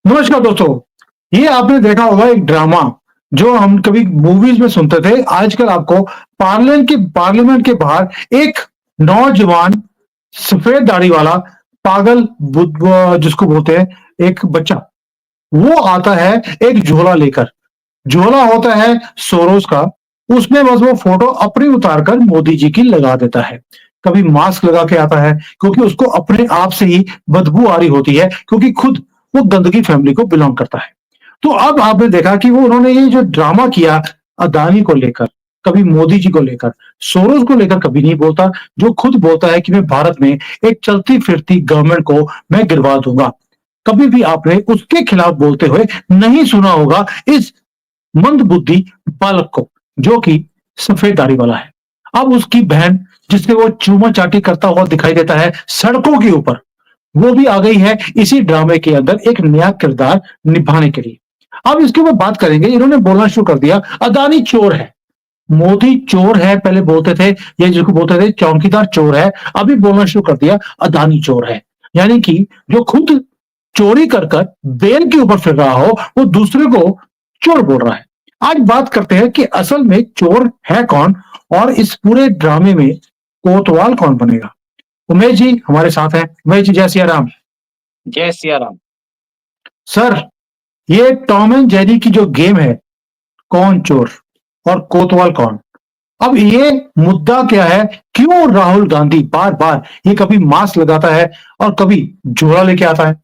नमस्कार दोस्तों, ये आपने देखा होगा एक ड्रामा जो हम कभी मूवीज़ में सुनते थे, आजकल आपको पार्लियामेंट के बाहर एक नौजवान सफ़ेद दाढ़ी वाला पागल जिसको बोलते हैं एक बच्चा, वो आता है एक झोला लेकर। झोला होता है सोरोस का, उसमें बस वो फ़ोटो अपनी उतार कर मोदी जी की लगा देता है। कभी मास्क लगा के आता है क्योंकि उसको अपने आप से ही बदबू आ रही होती है क्योंकि खुद वो गंदगी फैमिली को बिलॉन्ग करता है। तो अब आपने देखा कि वो उन्होंने ये जो ड्रामा किया अदानी को लेकर, कभी मोदी जी को लेकर, सोरोस को लेकर कभी नहीं बोलता, जो खुद बोलता है कि मैं भारत में एक चलती-फिरती गवर्नमेंट को मैं गिरवा दूँगा। कभी भी आपने उसके खिलाफ बोलते हुए नहीं सुना होगा इस मंदबुद्धि बालक को, जो कि सफ़ेद दाढ़ी वाला है। अब उसकी बहन जिससे वो चूमा-चाटी करता हुआ दिखाई देता है सड़कों के ऊपर, वो भी आ गई है इसी ड्रामे के अंदर एक नया किरदार निभाने के लिए। अब इसके ऊपर बात करेंगे, इन्होंने बोलना शुरू कर दिया, अदानी चोर है, मोदी चोर है, पहले बोलते थे, ये जिसको बोलते थे चौकीदार चोर है, अभी बोलना शुरू कर दिया अदानी चोर है। यानी कि जो खुद चोरी कर कर बेल के ऊपर फिर रहा हो, वो दूसरे को चोर बोल रहा है। आज बात करते हैं कि असल में चोर है कौन और इस पूरे ड्रामे में कोतवाल कौन बनेगा? उमेश जी हमारे साथ हैं। उमेश जी, जय सिया राम। जय सिया राम। सर, ये टॉम एंड जेरी की जो गेम है, कौन चोर और कोतवाल कौन? अब ये मुद्दा क्या है? क्यों राहुल गांधी बार-बार ये कभी मास्क लगाता है और कभी झोला लेके आता है?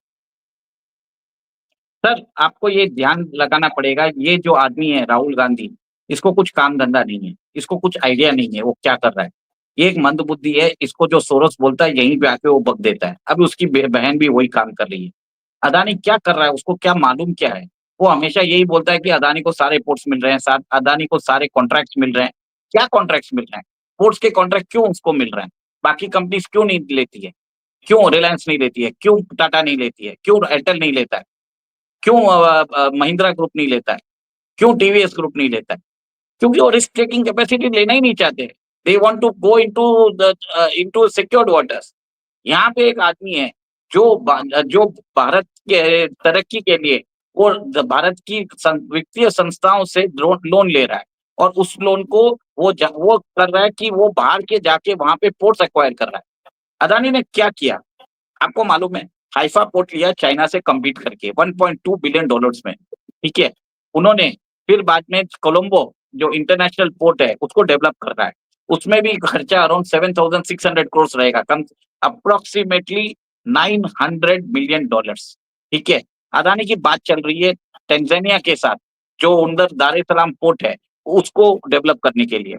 सर, आपको ये ध्यान लगाना पड़ेगा, ये जो आदमी है राहुल गांधी, इसको कुछ काम-धंधा नहीं है, इसको कुछ आइडिया नहीं है, वो क्या कर रहा है। ये एक मंदबुद्धि है, इसको जो सोरोस बोलता है यहीं पे आके वो बक देता है। अब उसकी बहन भी वही काम कर रही है। अदानी क्या कर रहा है, उसको क्या मालूम क्या है? वो हमेशा यही बोलता है कि अदानी को सारे पोर्ट्स मिल रहे हैं, अदानी को सारे कॉन्ट्रैक्ट्स मिल रहे हैं। क्या कॉन्ट्रैक्ट्स मिल रहे हैं? पोर्ट्स के कॉन्ट्रैक्ट क्यों उसको मिल रहे हैं? बाकी कंपनीज़ क्यों नहीं लेती है? क्यों रिलायंस नहीं लेती है? क्यों टाटा नहीं लेती है? क्यों एयरटेल नहीं लेता है? क्यों महिंद्रा ग्रुप नहीं लेता है? क्यों टीवीएस ग्रुप नहीं लेता है? क्योंकि वो रिस्क टेकिंग कैपेसिटी लेना ही नहीं चाहते। They want to go into secured waters. यहाँ पे एक आदमी है जो भारत के तरक्की के लिए वो भारत की वित्तीय संस्थाओं से लोन ले रहा है और उस लोन को वो कर रहा है कि वो बाहर के जाके वहाँ पे पोर्ट्स एक्वायर कर रहा है। अदानी ने क्या किया? आपको मालूम है, हाइफा पोर्ट लिया चाइना से कम्पीट करके 1.2 बिलियन डॉलर्स में, ठीक है? उन्होंने फिर बाद में कोलंबो जो इंटरनेशनल पोर्ट है, उसको डेवलप कर रहा है। उसमें भी खर्चा अराउंड 7600 करोड़ रहेगा, कम अप्रॉक्सिमेटली 900 मिलियन डॉलर्स, ठीक है? अदानी की बात चल रही है तंजानिया के साथ, जो उधर दार ए सलाम पोर्ट है, उसको डेवलप करने के लिए।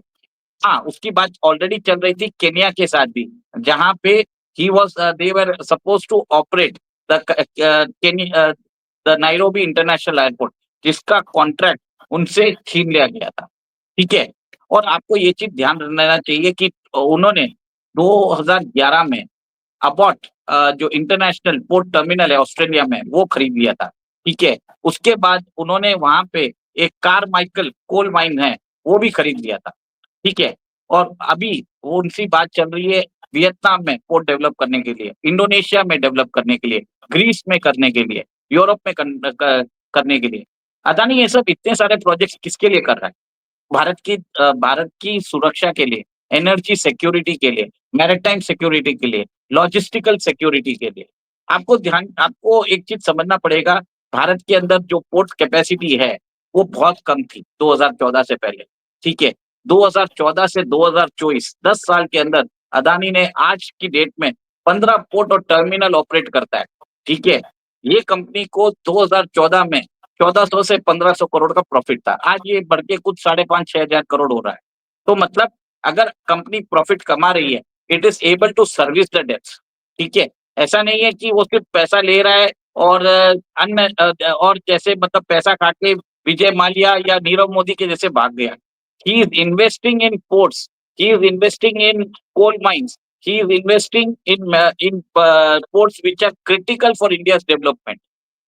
हाँ, उसकी बात ऑलरेडी चल रही थी केन्या के साथ भी, जहाँ पे they were supposed to operate the Nairobi international airport, जिसका कॉन्ट्रैक्ट उनसे छीन लिया गया था, ठीक है? और आपको ये चीज़ ध्यान देना चाहिए कि उन्होंने 2011 में अबॉट जो इंटरनेशनल पोर्ट टर्मिनल है ऑस्ट्रेलिया में, वो खरीद लिया था, ठीक है? उसके बाद उन्होंने वहाँ पे एक कारमाइकल कोल माइन है, वो भी खरीद लिया था। ठीक है? और अभी वो उनसी बात चल रही है वियतनाम में पोर्ट डेवलप करने के लिए, इंडोनेशिया में डेवलप करने के लिए, ग्रीस में करने के लिए, यूरोप में करने के लिए। अदानी ये सब इतने सारे प्रोजेक्ट्स किसके लिए कर रहा है? भारत की सुरक्षा के लिए, एनर्जी सिक्योरिटी के लिए, मैरीटाइम सिक्योरिटी के लिए, लॉजिस्टिकल सिक्योरिटी के लिए। आपको एक चीज़ समझना पड़ेगा, भारत के अंदर जो पोर्ट कैपेसिटी है, वो बहुत कम थी 2014 से पहले, ठीक है? 2014 से 2024 10 साल के अंदर अदानी ने आज की डेट में 15 पोर्ट और टर्मिनल ऑपरेट करता है, ठीक है? ये कंपनी को 2014 में 1400 से 1500 करोड़ का प्रॉफिट था। आज ये बढ़ के कुछ साढ़े 5-6 हज़ार करोड़ हो रहा है। तो मतलब अगर कंपनी प्रॉफिट कमा रही है, it is able to service the debts, ठीक है? ऐसा नहीं है कि वो सिर्फ पैसा ले रहा है और और जैसे मतलब पैसा खा के विजय माल्या या नीरव मोदी के जैसे भाग गया। He is investing in ports. He is investing in coal mines. He is investing in ports which are critical for India's development.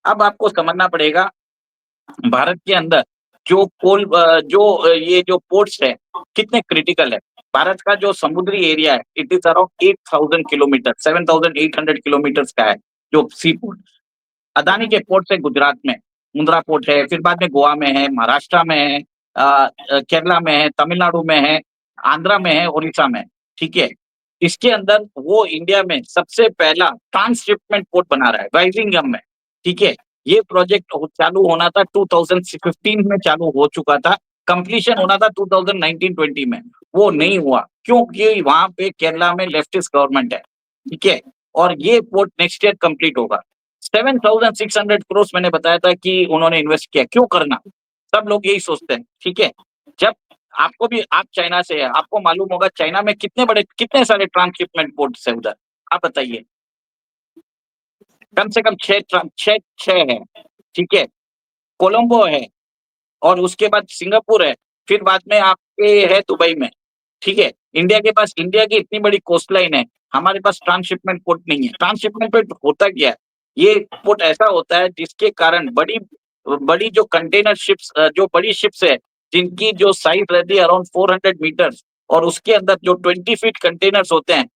अब आपको समझना पड़ेगा भारत के अंदर ये जो पोर्ट्स है कितने क्रिटिकल है। भारत का जो समुद्री एरिया है it is around 8000 kilometre 7800 kilometre का है जो सी पोर्ट। अदानी के पोर्ट है गुजरात में, मुंद्रा पोर्ट है, फिर बाद में गोवा में है, महाराष्ट्र में है, केरला में है, तमिलनाडु में है, आंध्रा में है, उड़ीसा में है, ठीक है। इसके अंदर वो इंडिया में सबसे पहला ट्रांसशिपमेंट पोर्ट बना रहा है वाइजिंगम में, ठीक है। ये प्रोजेक्ट चालू होना था 2015 में, चालू हो चुका था, कंप्लीशन होना था 2019-20 में, वो नहीं हुआ क्योंकि वहां पे केरला में लेफ्टिस्ट गवर्नमेंट है, ठीक है। और ये पोर्ट नेक्स्ट ईयर कंप्लीट होगा। 7,600 करोड़ मैंने बताया था कि उन्होंने इन्वेस्ट किया, क्यों करना? सब लोग यही सोचते हैं, ठीक है। जब आपको भी, आप चाइना से है, आपको मालूम होगा चाइना में कितने सारे ट्रांसशिपमेंट पोर्ट्स है उधर, आप बताइए। कम से कम छह है, ठीक है। कोलंबो है, और उसके बाद सिंगापुर है, फिर बाद में आपके है दुबई में, ठीक है। इंडिया की इतनी बड़ी कोस्ट लाइन है, हमारे पास ट्रांसशिपमेंट पोर्ट नहीं है। ट्रांसशिपमेंट पोर्ट होता क्या है? ये पोर्ट ऐसा होता है जिसके कारण बड़ी बड़ी जो कंटेनर शिप्स, जो बड़ी शिप्स है, जिनकी जो साइज रहती है अराउंड 400 मीटर्स, और उसके अंदर जो 20 फीट कंटेनर्स होते हैं,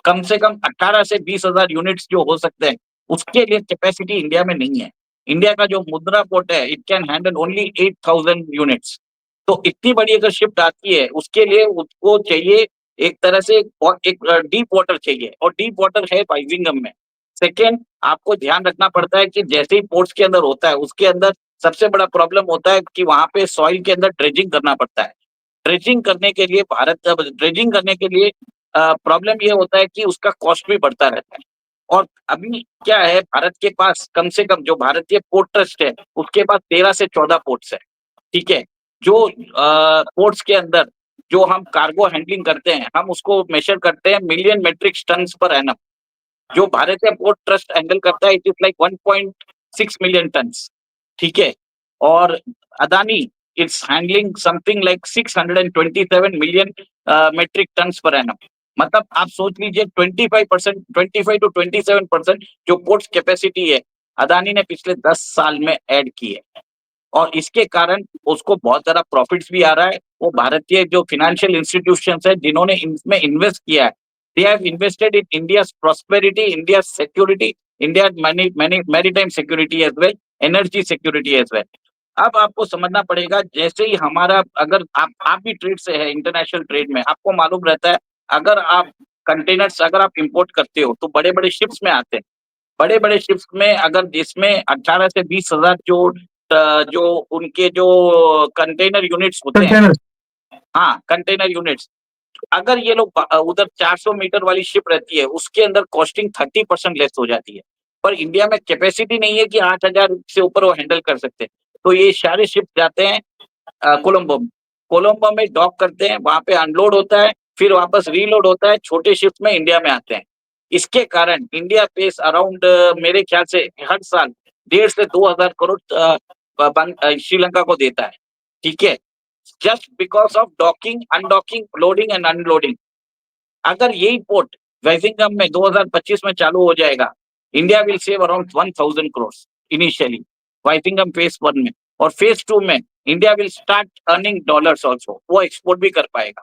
कम से कम 18 से 20,000 यूनिट्स जो हो सकते हैं, उसके लिए कैपेसिटी इंडिया में नहीं है। इंडिया का जो मुद्रा पोर्ट है, it can handle only 8,000 units. तो इतनी बड़ी अगर शिफ्ट आती है, उसके लिए उसको चाहिए एक तरह से, और एक डीप वाटर चाहिए, और डीप वाटर है वाइजिंगम में। सेकेंड, आपको ध्यान रखना पड़ता है कि जैसे ही पोर्ट्स के अंदर होता है, उसके अंदर सबसे बड़ा प्रॉब्लम होता है कि वहां पे सॉइल के अंदर ड्रेजिंग करना पड़ता है। ड्रेजिंग करने के लिए प्रॉब्लम ये होता है कि उसका कॉस्ट भी बढ़ता रहता है। और अभी क्या है, भारत के पास कम से कम जो भारतीय पोर्ट ट्रस्ट है, उसके पास 13 से 14 पोर्ट्स है, ठीक है। जो पोर्ट्स के अंदर जो हम कार्गो हैंडलिंग करते हैं, हम उसको मेजर करते हैं million metric ton per annum. जो भारतीय पोर्ट ट्रस्ट हैंडल करता है, it is like 1.6 million ton, ठीक है। और Adani it's handling something like 627 million metric ton per annum. मतलब आप सोच लीजिए 25%, 25 to 27% जो पोर्ट्स कैपेसिटी है, अदानी ने पिछले 10 साल में ऐड की है। और इसके कारण उसको बहुत ज़्यादा प्रॉफिट्स भी आ रहा है। वो भारतीय जो फाइनेंशियल इंस्टीट्यूशंस हैं, जिन्होंने इसमें इन्वेस्ट किया है, they have invested in India's prosperity, India's security, India's maritime security as well, energy security as well. अब आपको समझना पड़ेगा, जैसे ही हमारा, अगर आप भी ट्रेड से है, इंटरनेशनल ट्रेड में, आपको मालूम रहता है, अगर आप कंटेनर्स अगर आप इंपोर्ट करते हो, तो बड़े-बड़े शिप्स में आते हैं। बड़े-बड़े शिप्स में अगर जिसमें 18 से 20,000 जो उनके जो कंटेनर यूनिट्स होते हैं, कंटेनर। हाँ, कंटेनर यूनिट्स, अगर ये लोग उधर 400 मीटर वाली शिप रहती है, उसके अंदर कॉस्टिंग 30% लेस हो जाती है। पर इंडिया में कैपेसिटी नहीं है कि 8,000 से ऊपर वो हैंडल कर सकते हैं। तो ये सारे शिप जाते हैं कोलंबो में। कोलंबो में डॉक करते हैं, वहाँ पे अनलोड होता है, फिर वापस रीलोड होता है, छोटे शिप्स में इंडिया में आते हैं। इसके कारण इंडिया पेस अराउंड, मेरे ख्याल से हर साल 1.5 से 2,000 करोड़ श्रीलंका को देता है, ठीक है? Just because of docking, undocking, loading and unloading. अगर यही पोर्ट वैजिंगम में 2025 में चालू हो जाएगा, India will save around 1,000 crore initially, Vizhinjam phase 1 में। और फेज 2 में India will start earning dollars also, वो एक्सपोर्ट भी कर पाएगा,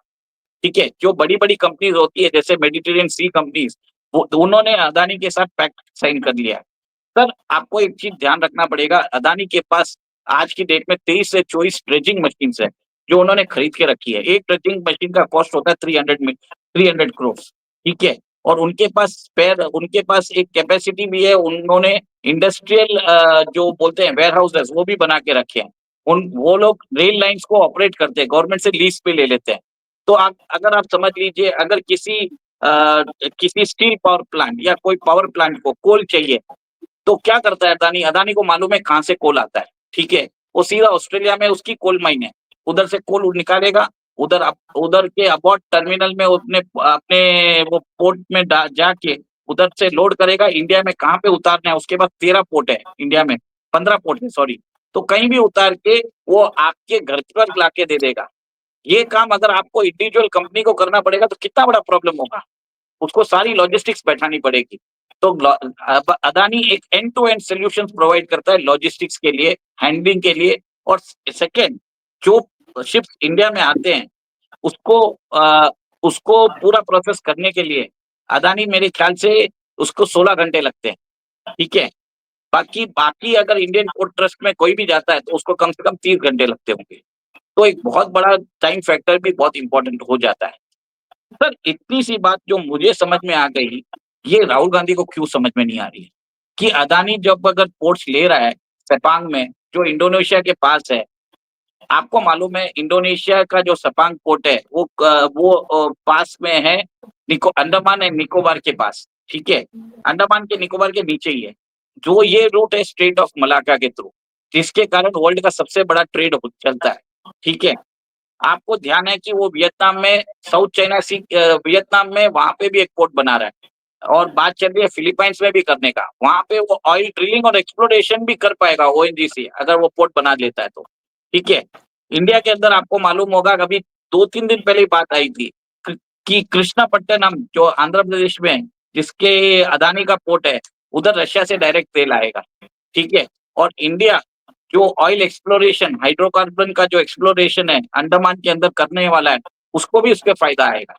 ठीक है। जो बड़ी-बड़ी कंपनीज होती है, जैसे मेडिटेरियन सी कंपनीज, वो उन्होंने अदानी के साथ पैक्ट साइन कर लिया है। सर, आपको एक चीज ध्यान रखना पड़ेगा, अदानी के पास आज की डेट में 23 से 24 ड्रेजिंग मशीन है, जो उन्होंने खरीद के रखी है। एक ड्रेजिंग मशीन का कॉस्ट होता है 300 करोड़, ठीक है। और उनके पास एक कैपेसिटी भी है, उन्होंने इंडस्ट्रियल जो बोलते हैं वेयर हाउसेस, वो भी बना के रखे हैं। वो लोग रेल लाइंस को ऑपरेट करते हैं, गवर्नमेंट से लीज पे ले लेते हैं। तो अगर आप समझ लीजिए, अगर किसी स्टील पावर प्लांट या कोई पावर प्लांट को कोल चाहिए, तो क्या करता है अदानी? अदानी को मालूम है कहाँ से कोल आता है, ठीक है। वो सीधा ऑस्ट्रेलिया में उसकी कोल माइन है, उधर से कोल निकालेगा, उधर के अबॉट टर्मिनल में अपने अपने वो पोर्ट में जाके उधर से लोड करेगा। इंडिया में कहाँ पे उतारना है, उसके बाद 13 पोर्ट है इंडिया में, 15 पोर्ट है सॉरी। तो कहीं भी उतार के वो आपके घर पर लाके दे देगा। ये काम अगर आपको इंडिविजुअल कंपनी को करना पड़ेगा, तो कितना बड़ा प्रॉब्लम होगा। उसको सारी लॉजिस्टिक्स बैठानी पड़ेगी। तो अदानी एक end to end solutions provide करता है लॉजिस्टिक्स के लिए, हैंडलिंग के लिए। और सेकंड, जो शिप्स इंडिया में आते हैं, उसको उसको पूरा प्रोसेस करने के लिए अदानी, मेरे ख्याल से उसको 16 घंटे लगते हैं, ठीक है। बाकी बाकी अगर इंडियन पोर्ट ट्रस्ट में कोई भी जाता है तो उसको कम से कम 30 घंटे लगते होंगे। तो एक बहुत बड़ा टाइम फैक्टर भी बहुत इंपॉर्टेंट हो जाता है। सर इतनी सी बात जो मुझे समझ में आ गई, ये राहुल गांधी को क्यों समझ में नहीं आ रही है कि अदानी जब अगर पोर्ट्स ले रहा है सेपांग में, जो इंडोनेशिया के पास है, आपको मालूम है इंडोनेशिया का जो सपांग पोर्ट है वो पास में है अंडमान एंड निकोबार के पास, ठीक है। अंडमान के निकोबार के नीचे ही है। जो ये रूट है स्ट्रेट ऑफ मलाक्का के थ्रू, जिसके कारण वर्ल्ड का सबसे बड़ा ट्रेड चलता है, ठीक है। आपको ध्यान है कि वो वियतनाम में साउथ चाइना सी वियतनाम में वहां पे भी एक पोर्ट बना रहा है और बात चल रही है फिलीपाइंस में भी करने का। वहां पे वो ऑयल ड्रिलिंग और एक्सप्लोरेशन भी कर पाएगा ओएनजीसी, अगर वो पोर्ट बना लेता है तो, ठीक है। इंडिया के अंदर आपको मालूम होगा अभी 2-3 दिन पहले ही बात आई थी कि कृष्णापट्टनम जो आंध्र प्रदेश में है, जिसके अदानी का पोर्ट है, उधर रशिया से डायरेक्ट तेल आएगा, ठीक है। और इंडिया जो ऑयल एक्सप्लोरेशन हाइड्रोकार्बन का जो एक्सप्लोरेशन है अंडमान के अंदर करने वाला है, उसको भी उसके फायदा आएगा,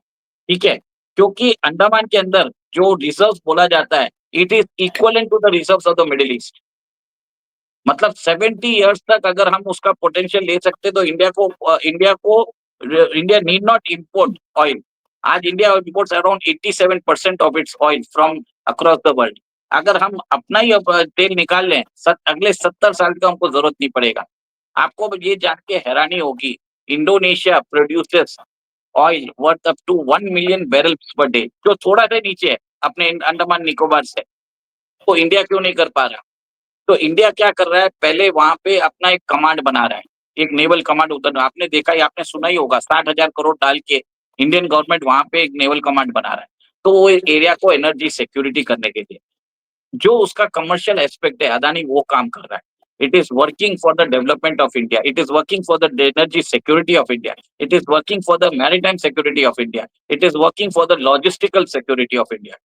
ठीक है। क्योंकि अंडमान के अंदर जो रिजर्व बोला जाता है, it is equivalent to the reserves of the middle east. मतलब 70 इयर्स तक अगर हम उसका पोटेंशियल ले सकते तो India need not import oil. आज India imports around 87% of its oil from across the world. अगर हम अपना ही तेल निकाल लें अगले 70 साल का हमको जरूरत नहीं पड़ेगा। आपको ये जान के हैरानी होगी, Indonesia produces oil worth up to 1 million barrels per day, जो थोड़ा सा नीचे है अपने अंडमान निकोबार से। तो इंडिया क्यों नहीं कर पा रहा? तो इंडिया क्या कर रहा है, पहले वहां पे अपना एक कमांड बना रहा है, एक नेवल कमांड उतर। आपने देखा ही, आपने सुना ही होगा, 60,000 करोड़ डाल के इंडियन गवर्नमेंट वहां पे एक नेवल कमांड बना रहा है। तो वो एरिया को एनर्जी सिक्योरिटी करने के लिए जो उसका कमर्शियल एस्पेक्ट है, अदानी वो काम कर रहा है। It is working for the development of India, it is working for the energy security of India, it is working for the maritime security of India, it is working for the logistical security of India.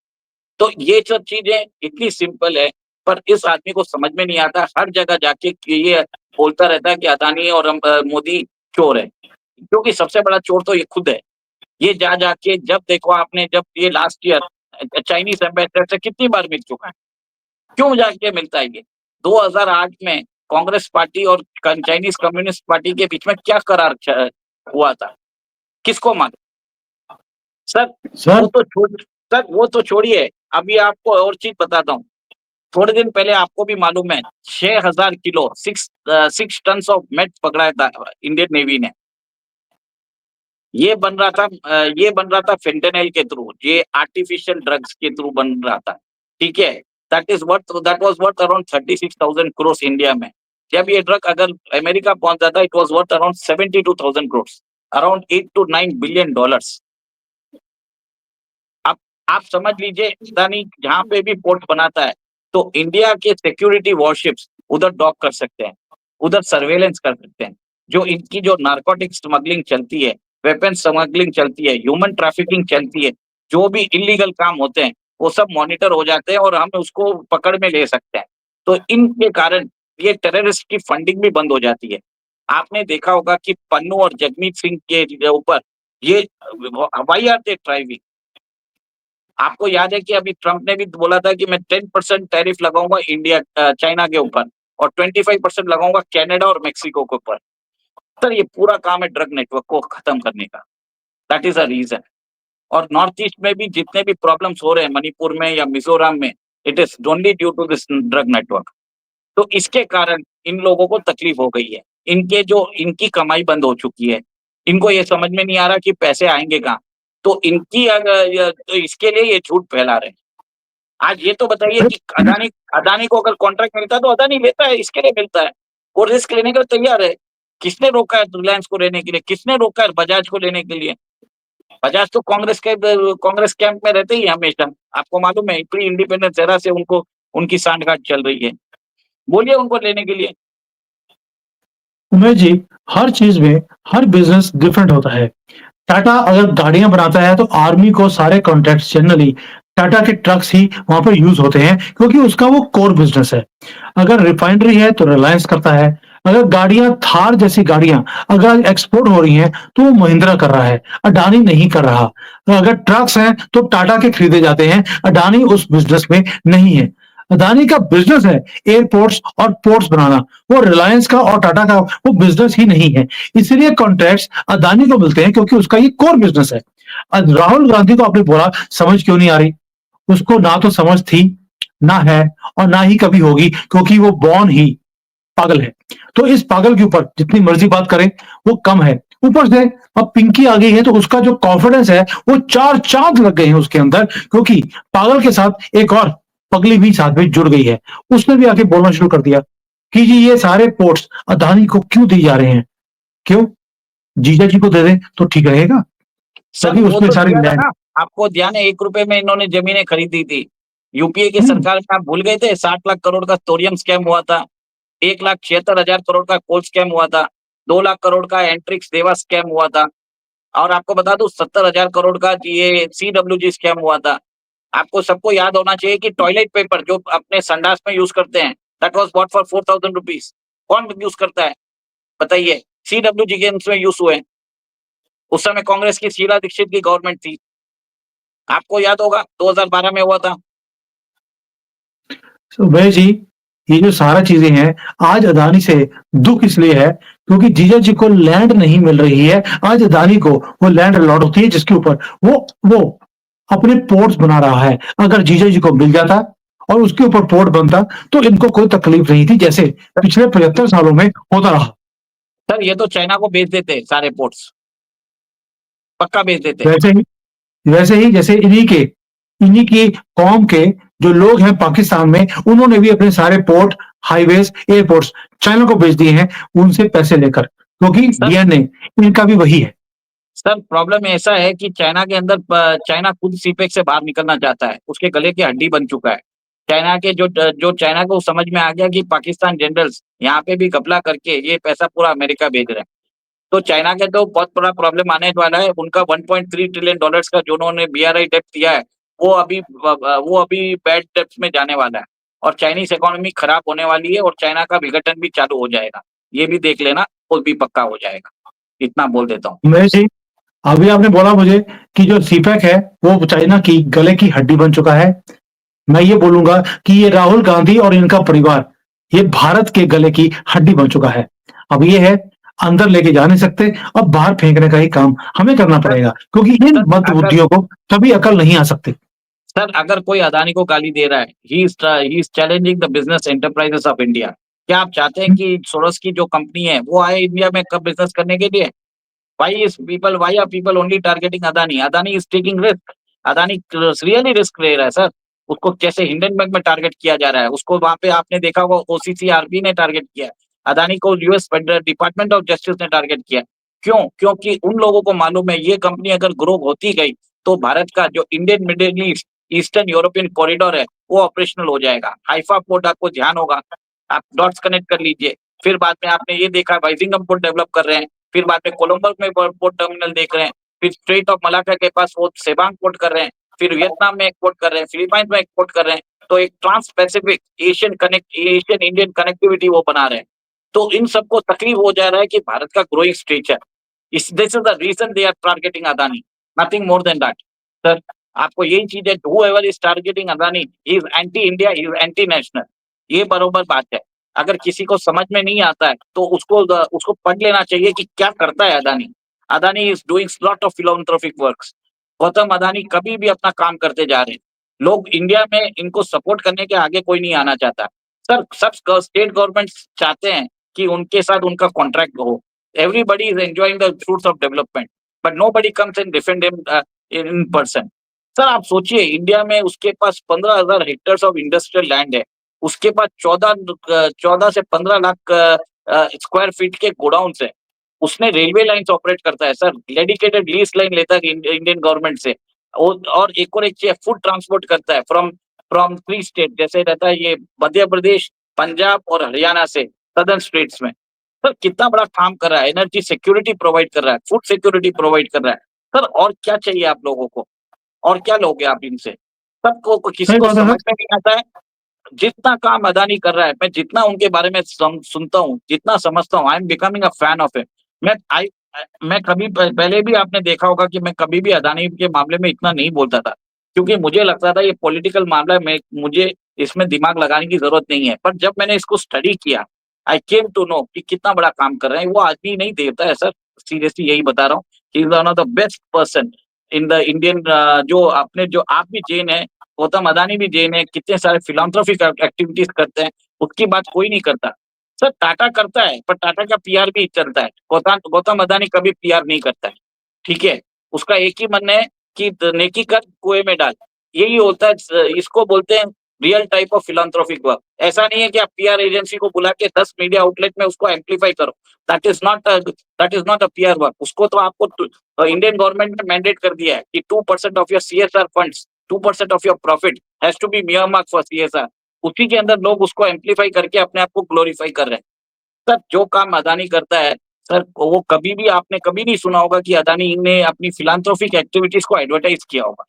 तो ये सब चीजें इतनी simple है, पर इस आदमी को समझ में नहीं आता। हर जगह जाके ये बोलता रहता है कि अदानी और मोदी चोर है, क्योंकि सबसे बड़ा चोर तो ये खुद है। ये जा जाके जब देखो आपने, जब ये लास्ट ईयर चाइनीज एम्बेसडर से कितनी बार मिल चुका है, क्यों जाके मिलता है ये? 2008 में कांग्रेस पार्टी और चाइनीज कम्युनिस्ट पार्टी के बीच में क्या करार हुआ था, किसको मालूम? सर सर वो तो छोड़िए, अभी आपको और चीज बताता हूँ। थोड़े दिन पहले आपको भी मालूम है 6,000 किलो 6 टन ऑफ मेट पकड़ा था इंडियन नेवी ने। ये बन रहा था फेंटेनाइल के थ्रू, ये आर्टिफिशियल ड्रग्स के थ्रू बन रहा था, ठीक है। That was worth around 36,000 crore India में। जब ये ड्रग अगर अमेरिका पहुंचा था, it was worth around 72,000 crore, around 8 to 9 billion dollars. अब आप समझ लीजिए, अदानी जहां पे भी पोर्ट बनाता है तो इंडिया के सिक्योरिटी वॉरशिप्स उधर डॉक कर सकते हैं, उधर सर्वेलेंस कर सकते हैं। जो इनकी जो नारकोटिक स्मगलिंग चलती है, वेपन स्मगलिंग चलती है, ह्यूमन ट्रैफिकिंग चलती है, जो भी इलीगल काम होते हैं वो सब मॉनिटर हो जाते हैं और हम उसको पकड़ में ले सकते हैं। तो इनके कारण ये टेररिस्ट की फंडिंग भी बंद हो जाती है। आपने देखा होगा कि पन्नू और जगमीत सिंह के ऊपर ये हवाई आते ड्राइविंग, आपको याद है कि अभी ट्रंप ने भी बोला था कि मैं 10% टैरिफ लगाऊंगा चाइना के ऊपर और 25% लगाऊंगा कनाडा और मेक्सिको के ऊपर। सर ये पूरा काम है ड्रग नेटवर्क को खत्म करने का, दैट इज अ रीजन। और नॉर्थ ईस्ट में भी जितने भी प्रॉब्लम्स हो रहे हैं, मणिपुर में या मिजोरम में, it is only due to this drug network. तो इसके कारण इन लोगों को तकलीफ हो गई है, इनकी कमाई बंद हो चुकी है। इनको ये समझ में नहीं आ रहा कि पैसे आएंगे कहाँ। तो तो इसके लिए ये झूठ फैला रहे हैं। आज ये तो बताइए कि अदानी को अगर कॉन्ट्रैक्ट मिलता है तो अदानी लेता है, इसके लिए मिलता है, वो रिस्क लेने के लिए तैयार है। किसने रोका है रिलायंस को लेने के लिए? किसने रोका है बजाज को लेने के लिए? बजाज तो कांग्रेस कैंप में रहते ही हमेशा, आपको मालूम है, प्री इंडिपेंडेंस एरा से उनकी सांठगांठ चल रही है। बोलिए उनको लेने के लिए। उमेश जी, हर चीज में हर बिजनेस डिफरेंट होता है। टाटा अगर गाड़ियां बनाता है तो आर्मी को सारे कॉन्ट्रैक्ट्स जनरली टाटा के ट्रक्स ही वहां पर यूज होते हैं, क्योंकि उसका वो कोर बिजनेस है। अगर रिफाइनरी है तो रिलायंस करता है। अगर गाड़ियां, थार जैसी गाड़ियां अगर एक्सपोर्ट हो रही हैं तो वो महिंद्रा कर रहा है, अडानी नहीं कर रहा। अगर ट्रक्स हैं तो टाटा के खरीदे जाते हैं, अडानी उस बिजनेस में नहीं है। अदानी का बिजनेस है एयरपोर्ट्स और पोर्ट्स बनाना, वो रिलायंस का और टाटा का वो बिजनेस ही नहीं है। इसलिए कॉन्ट्रैक्ट्स अदानी को मिलते हैं क्योंकि उसका ये कोर बिजनेस है। राहुल गांधी को आपने बोला समझ क्यों नहीं आ रही? उसको ना तो समझ थी, ना है और ना ही कभी होगी, क्योंकि वो बॉर्न ही पागल है। तो इस पागल के ऊपर जितनी मर्जी बात करें वो कम है। ऊपर से अब पिंकी आ गई है तो उसका जो कॉन्फिडेंस है वो 4 चाँद लग गए हैं उसके अंदर, क्योंकि पागल के साथ एक और पगली भी साथ में जुड़ गई है। उसने भी आके बोलना शुरू कर दिया कि जी ये सारे पोर्ट्स अदानी को क्यों दिए जा रहे हैं? क्यों? जीजा जी को दे दें तो ठीक रहेगा। सर तभी वो उसमें तो सारी दिया था लैंड ना, आपको ध्यान है 1 रुपए में इन्होंने जमीनें खरीदी थी। यूपीए की हुँ, सरकार में आप भूल गए थे 60 लाख करोड़ का थोरियम स्कैम हुआ था, 1,76,000 करोड़ का कोल स्कैम हुआ था, 2 लाख करोड़ का एंट्रिक्स देवा स्कैम हुआ था और आपको बता दूं 70,000 करोड़ का ये सीडब्ल्यूजी स्कैम हुआ था। आपको सबको याद होना चाहिए कि टॉयलेट पेपर जो अपने संडास में यूज करते हैं, that was bought for 4,000 rupees. कौन यूज करता है बताइए? सीडब्ल्यूजी के उसमें यूज हुए। उस समय कांग्रेस की शीला दीक्षित की गवर्नमेंट थी, आपको याद होगा 2012 में हुआ था। तो उमेश जी, ये जो सारा चीज़ें हैं, आज अदानी से दुःख इसलिए है क्योंकि जीजा जी को लैंड नहीं मिल रही है। आज अदानी को वो लैंड अलॉट होती है जिसके ऊपर वो अपने पोर्ट्स बना रहा है। अगर जीजा जी को मिल जाता और उसके ऊपर पोर्ट बनता तो इनको कोई तकलीफ नहीं थी, जैसे पिछले 75 सालों में होता रहा। सर ये तो चाइना को बेच देते सारे पोर्ट्स, पक्का बेच देते। वैसे ही जैसे इन्हीं की कौम के जो लोग हैं पाकिस्तान में, उन्होंने भी अपने सारे पोर्ट, हाईवेज, एयरपोर्ट्स चाइना को बेच दिए हैं उनसे पैसे लेकर, क्योंकि सर डीएनए इनका भी वही है। सर प्रॉब्लम ऐसा है कि चाइना के अंदर चाइना खुद सीपेक से बाहर निकलना चाहता है, उसके गले की हड्डी बन चुका है। चाइना के जो चाइना को समझ में आ गया कि पाकिस्तान जनरल्स यहाँ पे भी घपला करके ये पैसा पूरा अमेरिका भेज रहे हैं। तो चाइना के तो बहुत बड़ा प्रॉब्लम आने वाला है। उनका 1.3 ट्रिलियन डॉलर्स का जो उन्होंने बीआरआई डेब्ट दिया है, वो अभी बैड डेब्ट्स में जाने वाला है और चाइनीज इकोनॉमी खराब होने वाली है और चाइना का विघटन भी चालू हो जाएगा। ये भी देख लेना, वो भी पक्का हो जाएगा। इतना बोल देता हूँ। मैं जी, अभी आपने बोला मुझे कि जो सीपेक है वो चाइना की गले की हड्डी बन चुका है। मैं ये बोलूंगा कि ये राहुल गांधी और इनका परिवार ये भारत के गले की हड्डी बन चुका है। अब ये है अंदर लेके जा नहीं सकते, अब बाहर फेंकने का ही काम हमें करना सर पड़ेगा, क्योंकि इन सर अगर मंदबुद्धियों को कभी अकल नहीं आ सकती। सर अगर कोई अदानी को गाली दे रहा है, he is challenging the business enterprises of India. क्या आप चाहते हैं कि सोरस की जो कंपनी है वो आए इंडिया में कब बिजनेस करने के लिए? Why are people only targeting Adani? Adani is taking risk. Adani really risk ले रहा है सर। उसको कैसे हिंडनबर्ग में टारगेट किया जा रहा है, उसको वहां पे आपने देखा होगा ओसीसीआरबी ने टारगेट किया है। अदानी को यूएस डिपार्टमेंट ऑफ जस्टिस ने टारगेट किया है। क्यों? क्योंकि उन लोगों को मालूम है ये कंपनी अगर ग्रो होती गई तो भारत का जो Indian middle east eastern European corridor है वो ऑपरेशनल हो जाएगा। हाइफा पोर्ट आपको ध्यान होगा, आप डॉट्स कनेक्ट कर लीजिए। फिर बाद में आपने ये देखा वाइजिंगम पोर्ट डेवलप कर रहे हैं, फिर बाद में कोलंबो में पोर्ट टर्मिनल देख रहे हैं, फिर स्ट्रेट ऑफ मलाक्का के पास वो सेबांग पोर्ट कर रहे हैं, फिर वियतनाम में एक्सपोर्ट कर रहे हैं, फिलीपाइंस में एक्सपोर्ट कर रहे हैं। तो एक trans Pacific Asian Indian connectivity वो बना रहे हैं। तो इन सबको तकलीफ हो जा रहा है कि भारत का ग्रोइंग स्टेज है। इस this is the reason they are targeting Adani, nothing more than that. Sir आपको यही चीज है, whoever is targeting Adani he is anti India, he is anti national. ये बरोबर बात है। अगर किसी को समझ में नहीं आता है तो उसको पढ़ लेना चाहिए कि क्या करता है Adani. Adani is doing lot of philanthropic works. Gautam Adani कभी भी अपना काम करते जा रहे हैं। लोग इंडिया में इनको सपोर्ट करने के आगे कोई नहीं आना चाहता। सर सब स्टेट गवर्नमेंट चाहते हैं कि उनके साथ उनका कॉन्ट्रैक्ट हो। Everybody is enjoying the fruits of development but nobody comes and defend him in person. Sir आप सोचिए इंडिया में उसके पास 15,000 हेक्टेयर्स ऑफ इंडस्ट्रियल लैंड है, उसके पास 14 से 15 लाख स्क्वायर फीट के गोडाउन्स है। उसने रेलवे लाइन्स ऑपरेट करता है सर, डेडिकेटेड लीज लाइन लेता है इंडियन गवर्नमेंट से। और एक चीज फूड ट्रांसपोर्ट करता है फ्रॉम फ्रॉम 3 स्टेट, जैसे रहता है ये मध्य प्रदेश, पंजाब और हरियाणा से सदर्न स्टेट्स में। सर कितना बड़ा काम कर रहा है, एनर्जी सिक्योरिटी प्रोवाइड कर रहा है, फूड सिक्योरिटी प्रोवाइड कर रहा है। सर और क्या चाहिए आप लोगों को? और क्या लोगे आप इनसे? सबको किसी सही को बात है समझ सर। में नहीं आता है। जितना काम अदानी कर रहा है, मैं जितना उनके बारे में सुनता हूँ, जितना समझता हूँ, I am becoming a fan of it. मैं आई मैं कभी पहले भी आपने देखा होगा कि मैं कभी भी अदानी के मामले में इतना नहीं बोलता था, क्योंकि मुझे लगता था ये पॉलिटिकल मामला है। मैं मुझे इसमें दिमाग लगाने की जरूरत नहीं है। पर जब मैंने इसको स्टडी किया, आई केम टू नो कि कितना बड़ा काम कर रहे हैं। वो आदमी नहीं देता है सर, सीरियसली यही बता रहा हूँ। He is one of the best person in the Indian. जो आप भी जैन है, गौतम अदानी भी जैन है, कितने सारे फिलान्थ्रोपिक एक्टिविटीज करते हैं, उसकी बात कोई नहीं करता। सर टाटा करता है, पर टाटा का पीआर भी चलता है। गौतम गौतम अदानी कभी पीआर नहीं करता है, ठीक है। उसका एक ही मन है कि नेकी कर कुएं में डाल, यही होता है। इसको बोलते हैं रियल टाइप ऑफ फिलान्थ्रोपिक वर्क। ऐसा नहीं है कि आप पीआर एजेंसी को बुला के 10 मीडिया आउटलेट में उसको एम्पलीफाई करो। That is not a PR work. उसको तो आपको इंडियन गवर्नमेंट ने मैंडेट कर दिया है कि 2% of your CSR funds, 2% of your profit has to be earmarked for CSR. उसी के अंदर लोग उसको एम्पलीफाई करके अपने आप को ग्लोरीफाई कर रहे हैं। सर जो काम अदानी करता है, सर वो कभी भी आपने कभी नहीं सुना होगा कि अदानी ने अपनी फिलान्थ्रोपिक एक्टिविटीज को एडवर्टाइज किया होगा।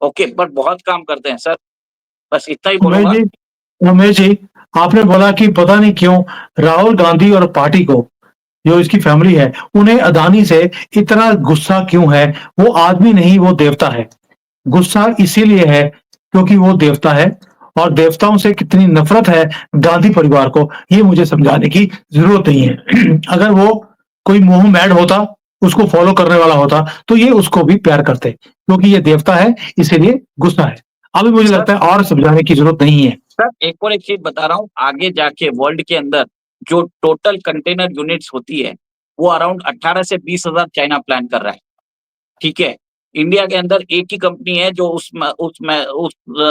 ओके, बट बहुत काम करते हैं सर, बस इतना ही उमेश बोलूंगा। जी, उमेश जी, आपने बोला कि पता नहीं क्यों राहुल गांधी और पार्टी को, जो इसकी फैमिली है, उन्हें अदानी से इतना गुस्सा क्यों है। वो आदमी नहीं, वो देवता है। गुस्सा इसीलिए है क्योंकि वो देवता है, और देवताओं से कितनी नफरत है गांधी परिवार को, ये मुझे समझाने की जरूरत नहीं है। अगर वो कोई मोह मैड होता, उसको फॉलो करने वाला होता, तो ये उसको भी प्यार करते, क्योंकि ये देवता है, इसीलिए गुस्सा है। अभी मुझे सर लगता है और समझाने की जरूरत नहीं है। सर एक और एक चीज बता रहा हूँ, आगे जाके वर्ल्ड के अंदर जो टोटल कंटेनर यूनिट्स होती है, वो अराउंड 18 से 20 हजार चाइना प्लान कर रहा है, ठीक है। इंडिया के अंदर एक ही कंपनी है जो उस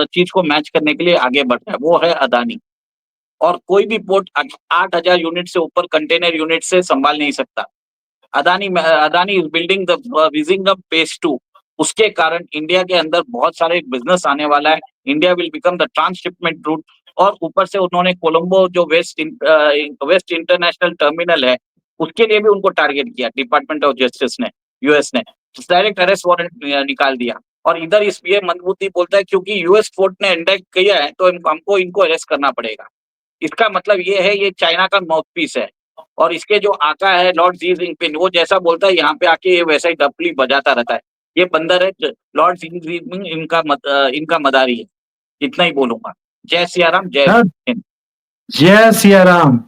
चीज को मैच करने के लिए आगे बढ़ रहा है, वो है अदानी। और कोई भी पोर्ट 8,000 यूनिट से ऊपर कंटेनर यूनिट से संभाल नहीं सकता। Adani is building the Vizhinjam phase 2। उसके कारण इंडिया के अंदर बहुत सारे बिजनेस आने वाला है। India will become the transshipment route. और ऊपर से उन्होंने कोलंबो जो वेस्ट इंटरनेशनल टर्मिनल है, उसके लिए भी उनको टारगेट किया डिपार्टमेंट ऑफ जस्टिस ने, यूएस ने डायरेक्ट अरेस्ट वारंट निकाल दिया। और इधर इस ये मंदबुद्धि बोलता है क्योंकि यूएस कोर्ट ने इंडेक्ट किया है तो हमको इनको अरेस्ट करना पड़ेगा। इसका मतलब ये है, ये चाइना का माउथपीस है। और इसके जो आका है लॉर्ड जी जिनपिंग, वो जैसा बोलता है यहाँ पे आके ये वैसा ही डपली बजाता रहता है। ये बंदर है लॉर्ड जी जिनपिंग, इनका मदारी है। इतना ही बोलूंगा। जय सिया राम, जय सर, हिंद। जय सिया राम।